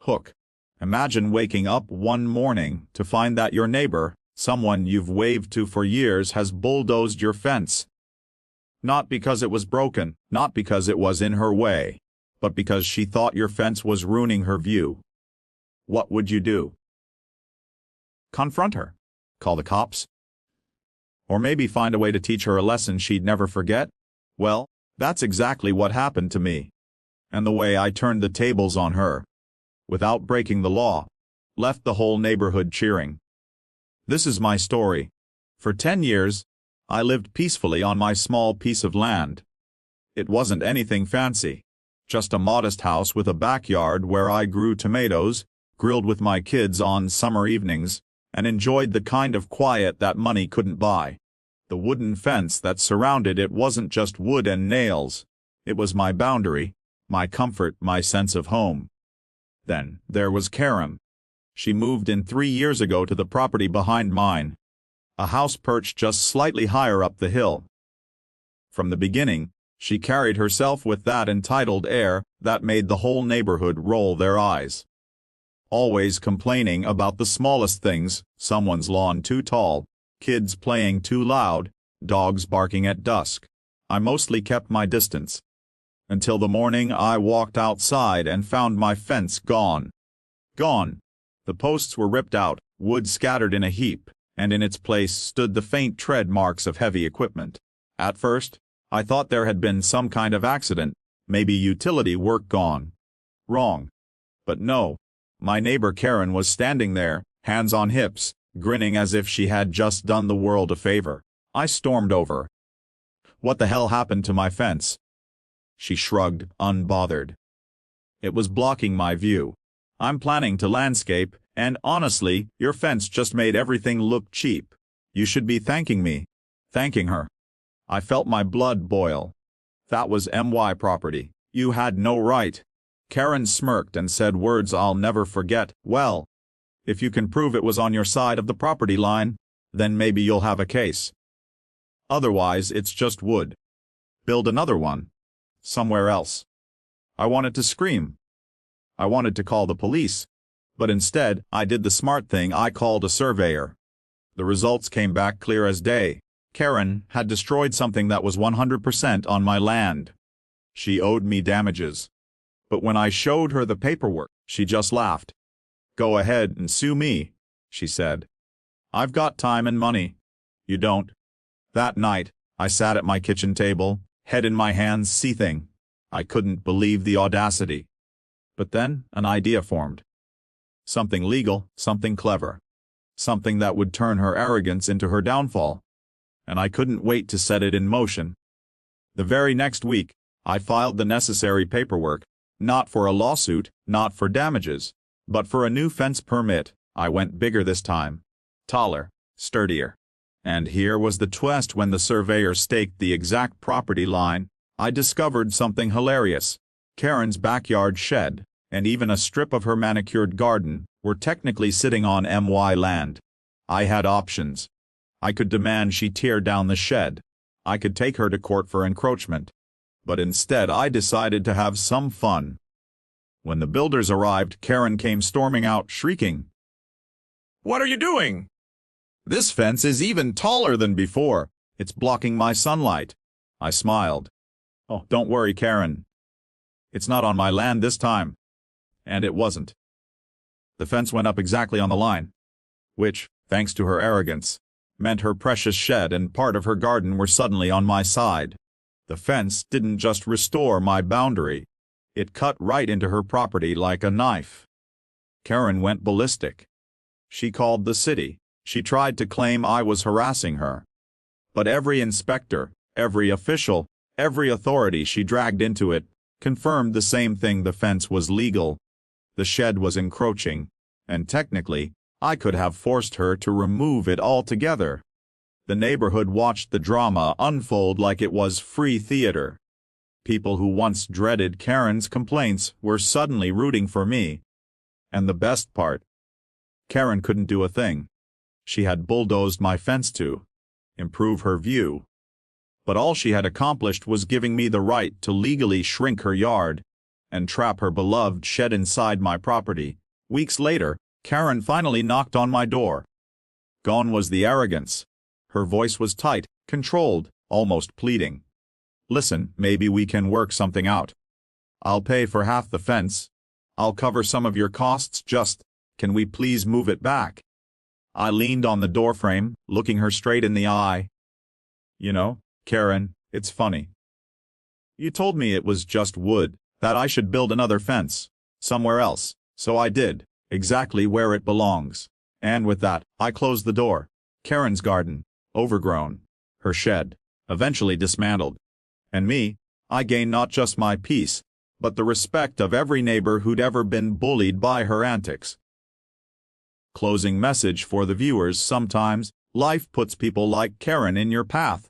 Hook. Imagine waking up one morning to find that your neighbor, someone you've waved to for years, has bulldozed your fence. Not because it was broken, not because it was in her way, but because she thought your fence was ruining her view. What would you do? Confront her? Call the cops? Or maybe find a way to teach her a lesson she'd never forget? Well, that's exactly what happened to me. And the way I turned the tables on her, without breaking the law, left the whole neighborhood cheering. This is my story. For 10 years, I lived peacefully on my small piece of land. It wasn't anything fancy, just a modest house with a backyard where I grew tomatoes, grilled with my kids on summer evenings, and enjoyed the kind of quiet that money couldn't buy. The wooden fence that surrounded it wasn't just wood and nails. It was my boundary, my comfort, my sense of home. Then there was Karen. She moved in 3 years ago to the property behind mine, a house perched just slightly higher up the hill. From the beginning, she carried herself with that entitled air that made the whole neighborhood roll their eyes. Always complaining about the smallest things, someone's lawn too tall, kids playing too loud, dogs barking at dusk. I mostly kept my distance. Until the morning I walked outside and found my fence gone. Gone. The posts were ripped out, wood scattered in a heap, and in its place stood the faint tread marks of heavy equipment. At first, I thought there had been some kind of accident, maybe utility work gone wrong. But no. My neighbor Karen was standing there, hands on hips, grinning as if she had just done the world a favor. I stormed over. What the hell happened to my fence? She shrugged, unbothered. It was blocking my view. I'm planning to landscape, and honestly, your fence just made everything look cheap. You should be thanking me. Thanking her. I felt my blood boil. That was my property. You had no right. Karen smirked and said words I'll never forget. Well, if you can prove it was on your side of the property line, then maybe you'll have a case. Otherwise, it's just wood. Build another one. Somewhere else. I wanted to scream. I wanted to call the police. But instead, I did the smart thing. I called a surveyor. The results came back clear as day. Karen had destroyed something that was 100% on my land. She owed me damages. But when I showed her the paperwork, she just laughed. Go ahead and sue me, she said. I've got time and money. You don't. That night, I sat at my kitchen table, head in my hands, seething. I couldn't believe the audacity. But then, an idea formed. Something legal, something clever. Something that would turn her arrogance into her downfall. And I couldn't wait to set it in motion. The very next week, I filed the necessary paperwork, not for a lawsuit, not for damages, but for a new fence permit. I went bigger this time. Taller, sturdier. And here was the twist: when the surveyor staked the exact property line, I discovered something hilarious. Karen's backyard shed, and even a strip of her manicured garden, were technically sitting on my land. I had options. I could demand she tear down the shed. I could take her to court for encroachment. But instead I decided to have some fun. When the builders arrived, Karen came storming out, shrieking, "What are you doing? This fence is even taller than before. It's blocking my sunlight." I smiled. "Oh, don't worry, Karen. It's not on my land this time." And it wasn't. The fence went up exactly on the line, which, thanks to her arrogance, meant her precious shed and part of her garden were suddenly on my side. The fence didn't just restore my boundary. It cut right into her property like a knife. Karen went ballistic. She called the city. She tried to claim I was harassing her. But every inspector, every official, every authority she dragged into it, confirmed the same thing: the fence was legal. The shed was encroaching, and technically, I could have forced her to remove it altogether. The neighborhood watched the drama unfold like it was free theater. People who once dreaded Karen's complaints were suddenly rooting for me. And the best part? Karen couldn't do a thing. She had bulldozed my fence to improve her view. But all she had accomplished was giving me the right to legally shrink her yard. and trap her beloved shed inside my property. Weeks later, Karen finally knocked on my door. Gone was the arrogance. Her voice was tight, controlled, almost pleading. "Listen, maybe we can work something out. I'll pay for half the fence. I'll cover some of your costs, just, can we please move it back?" I leaned on the doorframe, looking her straight in the eye. "You know, Karen, it's funny. You told me it was just wood, that I should build another fence, somewhere else, so I did, exactly where it belongs. And with that, I closed the door. Karen's garden, overgrown. Her shed, eventually dismantled. And me, I gained not just my peace, but the respect of every neighbor who'd ever been bullied by her antics." Closing message for the viewers: sometimes, life puts people like Karen in your path.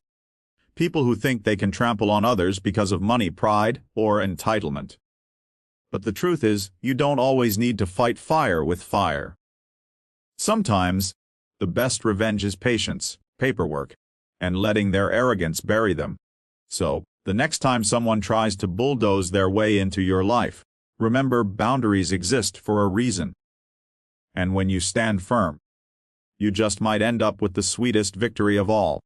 People who think they can trample on others because of money, pride, or entitlement. But the truth is, you don't always need to fight fire with fire. Sometimes, the best revenge is patience, paperwork, and letting their arrogance bury them. So, the next time someone tries to bulldoze their way into your life, remember, boundaries exist for a reason. And when you stand firm, you just might end up with the sweetest victory of all.